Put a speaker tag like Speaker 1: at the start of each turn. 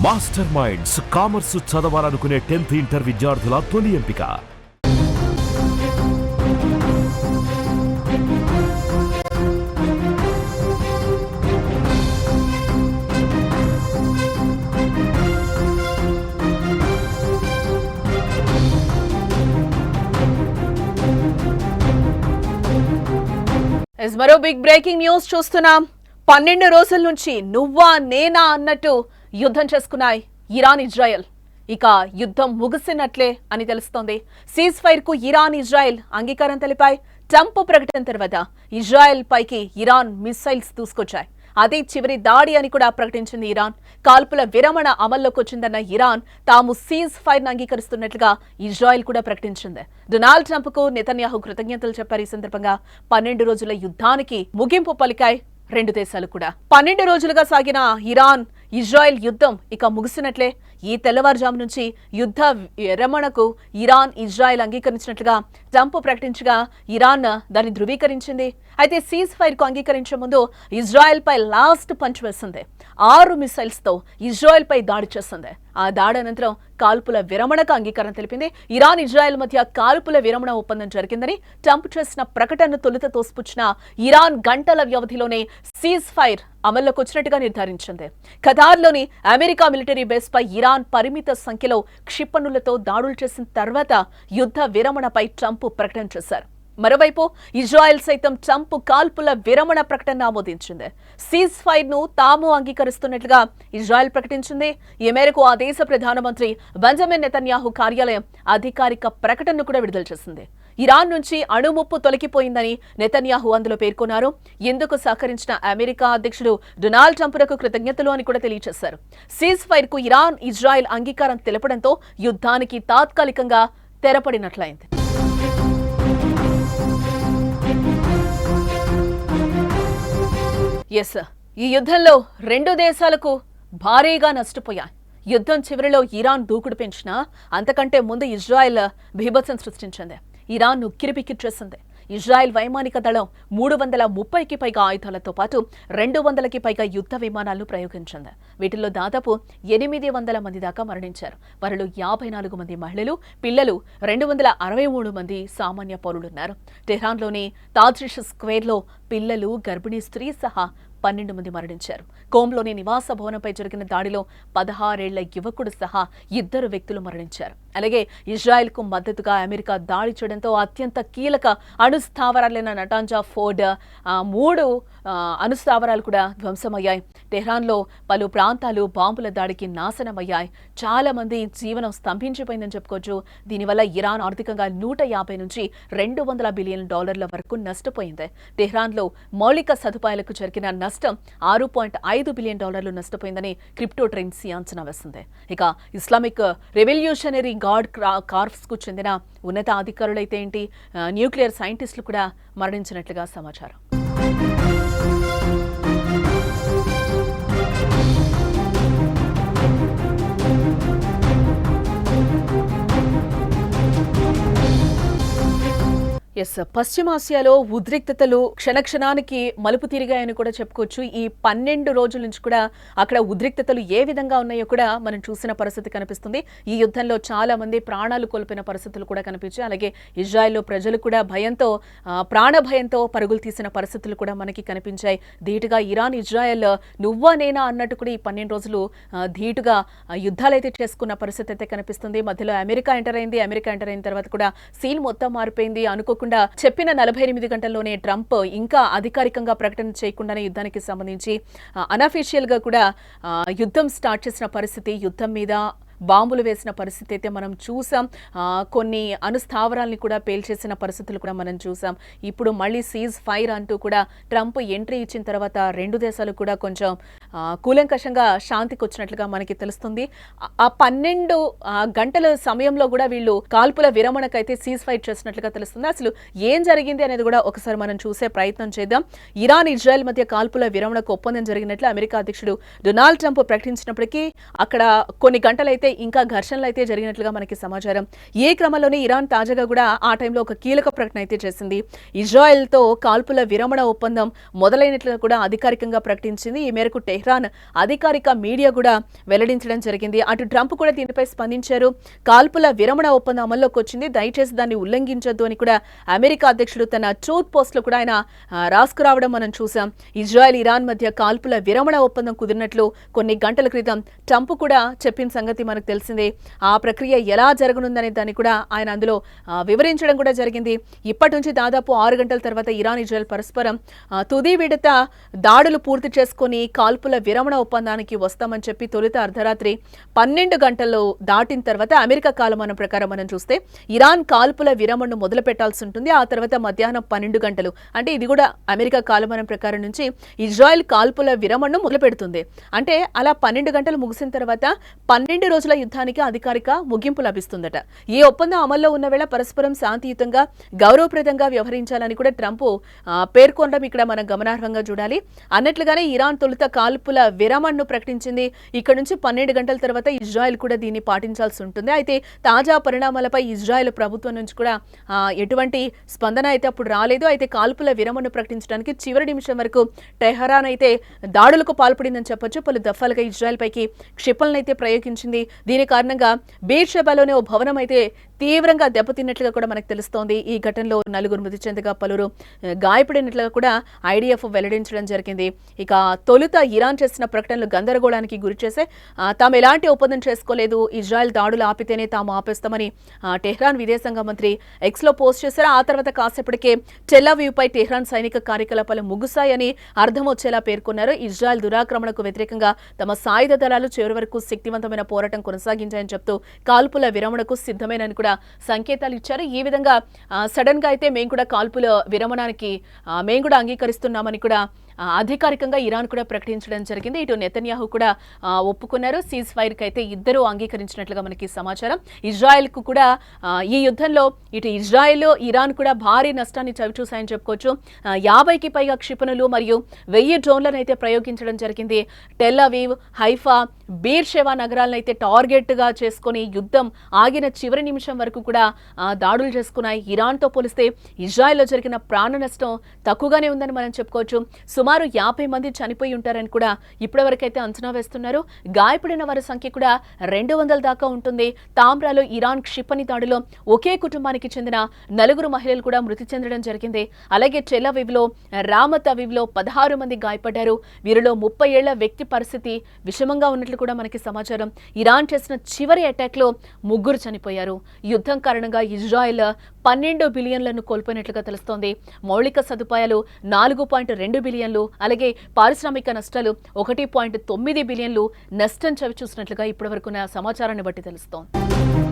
Speaker 1: Master minds commerce చదవాలనుకునే 10th inter విద్యార్థుల తొలి ఎంపిక.
Speaker 2: మరో బిగ్ బ్రేకింగ్ న్యూస్ చూస్తున్నాం. 12 రోజుల నుంచి నువ్వా నేనా అన్నట్టు యుద్ధం చేసుకున్నాయి ఇరాన్ ఇజ్రాయెల్. ఇక యుద్ధం ముగిసినట్లే అని తెలుస్తోంది. సీజ్ ఫైర్ కు ఇరాన్ ఇజ్రాయెల్ అంగీకారం తెలిపాయి. ట్రంప్ ప్రకటన తర్వాత ఇజ్రాయెల్ పైకి ఇరాన్ మిసైల్స్ దూసుకొచ్చాయి. అదే చివరి దాడి అని కూడా ప్రకటించింది ఇరాన్. కాల్పుల విరమణ అమల్లోకి వచ్చిందన్న ఇరాన్ తాము సీజ్ ఫైర్ ను అంగీకరిస్తున్నట్లుగా ఇజ్రాయెల్ కూడా ప్రకటించింది. డొనాల్డ్ ట్రంప్ కు నెతన్యాహు కృతజ్ఞతలు చెప్పారు. ఈ సందర్భంగా 12 రోజుల యుద్ధానికి ముగింపు పలికాయి రెండు దేశాలు కూడా. 12 రోజులుగా సాగిన ఇరాన్ ఇజ్రాయెల్ యుద్ధం ఇక ముగిసినట్లే. ఈ తెల్లవారుజాము నుంచి యుద్ధ విరమణకు ఇరాన్ ఇజ్రాయెల్ అంగీకరించినట్లుగా ట్రంప్ ప్రకటించగా ఇరాన్ దాన్ని ధృవీకరించింది. అయితే సీజ్ ఫైర్ కు అంగీకరించే ముందు ఇజ్రాయెల్ పై లాస్ట్ పంచ్ వేసింది. 6 మిసైల్స్ తో ఇజ్రాయెల్ పై దాడి చేసింది. ఆ దాడి అనంతరం కాల్పుల విరమణకు అంగీకారం తెలిపింది. ఇరాన్ ఇజ్రాయెల్ మధ్య కాల్పుల విరమణ ఒప్పందం జరిగిందని ట్రంప్ చేసిన ప్రకటనను తొలుత తోసిపుచ్చిన ఇరాన్ గంటల వ్యవధిలోనే సీజ్ ఫైర్ అమల్లోకి వచ్చినట్టుగా నిర్ధారించింది. ఖతార్లోని అమెరికా మిలిటరీ బేస్ పై ఇరాన్ పరిమిత సంఖ్యలో క్షిపణులతో దాడులు చేసిన తర్వాత యుద్ధ విరమణపై ట్రంప్ ప్రకటన చేశారు. మరోవైపు ఇజ్రాయెల్ సైతం ట్రంప్ కాల్పుల విరమణ ప్రకటన ఆమోదించింది. సీజ్ ఫైర్ ను తాము అంగీకరిస్తున్నట్లుగా ఇజ్రాయెల్ ప్రకటించింది. ఈ మేరకు ఆ దేశ ప్రధానమంత్రి బెంజమిన్ నెతన్యాహు కార్యాలయం అధికారిక ప్రకటనను కూడా విడుదల చేసింది. ఇరాన్ నుంచి అణుముప్పు తొలగిపోయిందని నెతన్యాహు అందులో పేర్కొన్నారు. ఇందుకు సహకరించిన అమెరికా అధ్యక్షుడు డొనాల్డ్ ట్రంప్కు కృతజ్ఞతలు అని కూడా తెలియజేశారు. సీజ్ ఫైర్ కు ఇరాన్ ఇజ్రాయెల్ అంగీకారం తెలపడంతో యుద్ధానికి తాత్కాలికంగా తెరపడినట్లయింది. ఈ యుద్ధంలో రెండు దేశాలకు భారీగా నష్టపోయాయి. యుద్ధం చివరిలో ఇరాన్ దూకుడు పెంచినా అంతకంటే ముందు ఇజ్రాయెల్ బీభత్సం సృష్టించింది. ఇరాన్ ఉక్కిరిబిక్కిరి చేసింది. ఇజ్రాయెల్ వైమానిక దళం 330కి పైగా ఆయుధాలతో పాటు 200కి పైగా యుద్ధ విమానాలను ప్రయోగించింది. వీటిల్లో దాదాపు 800 మంది దాకా మరణించారు. వారిలో 54 మంది మహిళలు, పిల్లలు, 263 మంది సామాన్య పౌరులున్నారు. టెహ్రాన్లోని తాజ్రిష్ స్క్వేర్లో పిల్లలు, గర్భిణీ స్త్రీ సహా 12 మంది మరణించారు. కోమ్లోని నివాస భవనంపై జరిగిన దాడిలో 16 ఏళ్ల యువకుడు సహా 2 వ్యక్తులు మరణించారు. అలాగే ఇజ్రాయెల్ కు మద్దతుగా అమెరికా దాడి చేయడంతో అత్యంత కీలక అణుస్థావరాలైన నటాంజా ఫోర్డ్ 3 అణుస్థావరాలు కూడా ధ్వంసమయ్యాయి. టెహ్రాన్లో పలు ప్రాంతాలు బాంబుల దాడికి నాశనమయ్యాయి. చాలా మంది జీవనం స్తంభించిపోయిందని చెప్పుకోవచ్చు. దీనివల్ల ఇరాన్ ఆర్థికంగా 150 నుంచి $200 బిలియన్ వరకు నష్టపోయింది. టెహ్రాన్లో మౌలిక సదుపాయాలకు జరిగిన నష్టం $6.5 బిలియన్ నష్టపోయిందని క్రిప్టో ట్రెండ్స్ అంచనా వేసింది. ఇక ఇస్లామిక్ రెవల్యూషనరీ గార్డ్ కార్ప్స్ కు చెందిన ఉన్నతాధికారులైతే ఏంటి, న్యూక్లియర్ సైంటిస్టులు కూడా మరణించినట్లుగా సమాచారం. పశ్చిమాసియాలో ఉద్రిక్తతలు క్షణక్షణానికి మలుపు తిరిగాయని కూడా చెప్పుకోవచ్చు. ఈ 12 రోజుల నుంచి కూడా అక్కడ ఉద్రిక్తతలు ఏ విధంగా ఉన్నాయో కూడా మనం చూసిన పరిస్థితి కనిపిస్తుంది. ఈ యుద్ధంలో చాలా మంది ప్రాణాలు కోల్పోయిన పరిస్థితులు కూడా కనిపించాయి. అలాగే ఇజ్రాయెల్లో ప్రజలు కూడా భయంతో, ప్రాణభయంతో పరుగులు తీసిన పరిస్థితులు కూడా మనకి కనిపించాయి. ధీటుగా ఇరాన్ ఇజ్రాయెల్ నువ్వా నేనా అన్నట్టు కూడా ఈ 12 రోజులు ధీటుగా యుద్ధాలైతే చేసుకున్న పరిస్థితి అయితే కనిపిస్తుంది. మధ్యలో అమెరికా ఎంటర్ అయింది. అమెరికా ఎంటర్ అయిన తర్వాత కూడా సీన్ మొత్తం మారిపోయింది. అనుకోకుండా చెప్పిన 48 గంటల్లోనే ట్రంప్ ఇంకా అధికారికంగా ప్రకటన చేయకుండానే యుద్ధానికి సంబంధించి అనఫీషియల్ గా కూడా యుద్ధం స్టార్ట్ చేసిన పరిస్థితి, యుద్ధం మీద బాంబులు వేసిన పరిస్థితి అయితే మనం చూసాం. కొన్ని అణుస్థావరాల్ని కూడా పేల్చేసిన పరిస్థితులు కూడా మనం చూసాం. ఇప్పుడు మళ్ళీ సీజ్ ఫైర్ అంటూ కూడా ట్రంప్ ఎంట్రీ ఇచ్చిన తర్వాత రెండు దేశాలు కూడా కొంచెం కూలంకషంగా శాంతికి వచ్చినట్లుగా మనకి తెలుస్తుంది. ఆ 12 గంటల సమయంలో కూడా వీళ్ళు కాల్పుల విరమణకైతే సీజ్ ఫైర్ చేసినట్లుగా తెలుస్తుంది. అసలు ఏం జరిగింది అనేది కూడా ఒకసారి మనం చూసే ప్రయత్నం చేద్దాం. ఇరాన్ ఇజ్రాయెల్ మధ్య కాల్పుల విరమణకు ఒప్పందం జరిగినట్లు అమెరికా అధ్యక్షుడు డొనాల్డ్ ట్రంప్ ప్రకటించినప్పటికీ అక్కడ కొన్ని గంటలైతే ఇంకా ఘర్షణలు అయితే జరిగినట్లుగా మనకి సమాచారం. ఈ క్రమంలోనే ఇరాన్ తాజాగా కూడా ఆ టైంలో ఒక కీలక ప్రకటన అయితే చేసింది. ఇజ్రాయెల్తో కాల్పుల విరమణ ఒప్పందం మొదలైనట్లుగా కూడా అధికారికంగా ప్రకటించింది. ఈ మేరకు టెహ్రాన్ అధికారిక మీడియా కూడా వెల్లడించడం జరిగింది. అటు ట్రంప్ కూడా దీనిపై స్పందించారు. కాల్పుల విరమణ ఒప్పందం అమల్లోకి వచ్చింది, దయచేసి దాన్ని ఉల్లంఘించొద్దు అని కూడా అమెరికా అధ్యక్షుడు తన ట్రూత్ పోస్ట్ లో కూడా ఆయన రాసుకురావడం మనం చూసాం. ఇజ్రాయెల్ ఇరాన్ మధ్య కాల్పుల విరమణ ఒప్పందం కుదిరినట్లు కొన్ని గంటల క్రితం ట్రంప్ కూడా చెప్పిన సంగతి మనకు తెలిసిందే. ఆ ప్రక్రియ ఎలా జరగనుందనే దాన్ని కూడా ఆయన అందులో వివరించడం కూడా జరిగింది. ఇప్పటి నుంచి దాదాపు 6 గంటల తర్వాత ఇరాన్ ఇజ్రాయెల్ పరస్పరం తుది విడత దాడులు పూర్తి చేసుకుని కాల్పుల విరమణ ఒప్పందానికి వస్తామని చెప్పి తొలుత అర్ధరాత్రి 12 గంటల్లో దాటిన తర్వాత అమెరికా కాలమానం ప్రకారం మనం చూస్తే ఇరాన్ కాల్పుల విరమణను మొదలు పెట్టాల్సి ఉంటుంది. ఆ తర్వాత మధ్యాహ్నం 12 గంటలు అంటే ఇది కూడా అమెరికా కాలమానం ప్రకారం నుంచి ఇజ్రాయెల్ కాల్పుల విరమణను మొదలు పెడుతుంది. అంటే అలా 12 గంటలు ముగిసిన తర్వాత 12 రోజుల యుద్ధానికి అధికారిక ముగింపు లభిస్తుందట. ఈ ఒప్పందం అమల్లో ఉన్న వేళ పరస్పరం శాంతియుతంగా గౌరవప్రదంగా వ్యవహరించాలని కూడా ట్రంప్ పేర్కొనడం ఇక్కడ మనం గమనార్హంగా చూడాలి. అన్నట్లుగానే ఇరాన్ తొలుత కాల్పుల విరమణను ప్రకటించింది. ఇక్కడ నుంచి 12 గంటల తర్వాత ఇజ్రాయెల్ కూడా దీన్ని పాటించాల్సి ఉంటుంది. అయితే తాజా పరిణామాలపై ఇజ్రాయెల్ ప్రభుత్వం నుంచి కూడా ఎటువంటి స్పందన అయితే అప్పుడు రాలేదు. అయితే కాల్పుల విరమణను ప్రకటించడానికి చివరి నిమిషం వరకు టెహరాన్ అయితే దాడులకు పాల్పడిందని చెప్పొచ్చు. పలు దఫాలుగా ఇజ్రాయెల్ పైకి క్షిపణులను అయితే ప్రయోగించింది. దీని కారణంగా బీర్షెబాలోనే ఓ భవనం అయితే తీవ్రంగా దెబ్బతిన్నట్లుగా కూడా మనకు తెలుస్తోంది. ఈ ఘటనలో 4 మృతి చెందగా పలువురు గాయపడినట్లుగా కూడా ఐడిఎఫ్ వెల్లడించడం జరిగింది. ఇక తొలుత ఇరాన్ చేసిన ప్రకటనలు గందరగోళానికి గురిచేసే తాము ఎలాంటి ఒప్పందం చేసుకోలేదు, ఇజ్రాయెల్ దాడులు ఆపితేనే తాము ఆపేస్తామని టెహ్రాన్ విదేశాంగ మంత్రి ఎక్స్లో పోస్ట్ చేశారు. ఆ తర్వాత కాసేపటికే టెల్-అవీవ్పై టెహ్రాన్ సైనిక కార్యకలాపాలు ముగుసాయని అర్థం వచ్చేలా పేర్కొన్నారు. ఇజ్రాయెల్ దురాక్రమణకు వ్యతిరేకంగా తమ సాయుధ దళాలు చివరి వరకు శక్తివంతమైన పోరాటం కొనసాగించాయని చెప్తూ కాల్పుల విరమణకు సిద్ధమేనని కూడా సంకేతాలు ఇచ్చారు. ఈ విధంగా సడన్ గా అయితే మేము కూడా కాల్పుల విరమణానికి మేము కూడా అంగీకరిస్తున్నామని కూడా అధికారికంగా ఇరాన్ కూడా ప్రకటించడం జరిగింది. ఇటు నెతన్యాహు కూడా ఒప్పుకున్నారు. సీజ్ ఫైర్ కి అయితే ఇద్దరు అంగీకరించినట్లుగా మనకి సమాచారం. ఇజ్రాయెల్ కు కూడా ఈ యుద్ధంలో ఇటు ఇజ్రాయెల్ ఇరాన్ కూడా భారీ నష్టాన్ని చవిచూశాయని చెప్పుకోవచ్చు. 50కి పైగా క్షిపణులు మరియు 1000 డ్రోన్లను అయితే ప్రయోగించడం జరిగింది. టెల్ అవీవ్, హైఫా, బీర్షెవా నగరాలను అయితే టార్గెట్ గా చేసుకుని యుద్ధం ఆగిన చివరి నిమిషం వరకు కూడా దాడులు చేసుకున్నాయి. ఇరాన్తో పోలిస్తే ఇజ్రాయెల్లో జరిగిన ప్రాణ నష్టం తక్కువగానే ఉందని మనం చెప్పుకోవచ్చు. సుమారు 50 మంది చనిపోయి ఉంటారని కూడా ఇప్పటివరకైతే అంచనా వేస్తున్నారు. గాయపడిన వారి సంఖ్య కూడా 200 దాకా ఉంటుంది. తామ్రాలో ఇరాన్ క్షిపణి దాడిలో ఒకే కుటుంబానికి చెందిన 4 మహిళలు కూడా మృతి చెందడం జరిగింది. అలాగే టెల్ అవీవ్లో, రామత్ అవీవ్లో 16 మంది గాయపడ్డారు. వీరిలో 30 ఏళ్ల వ్యక్తి పరిస్థితి విషమంగా ఉన్నట్లు కూడా మనకి సమాచారం. ఇరాన్ చేసిన చివరి అటాక్ లో 3 చనిపోయారు. యుద్ధం కారణంగా ఇజ్రాయెల్ 12 బిలియన్లను కోల్పోయినట్లుగా తెలుస్తోంది. మౌలిక సదుపాయాలు 4.2 బిలియన్లు, అలాగే పారిశ్రామిక నష్టాలు 1.9 బిలియన్లు నష్టం చవిచూసినట్లుగా ఇప్పటివరకున్న సమాచారాన్ని బట్టి తెలుస్తోంది.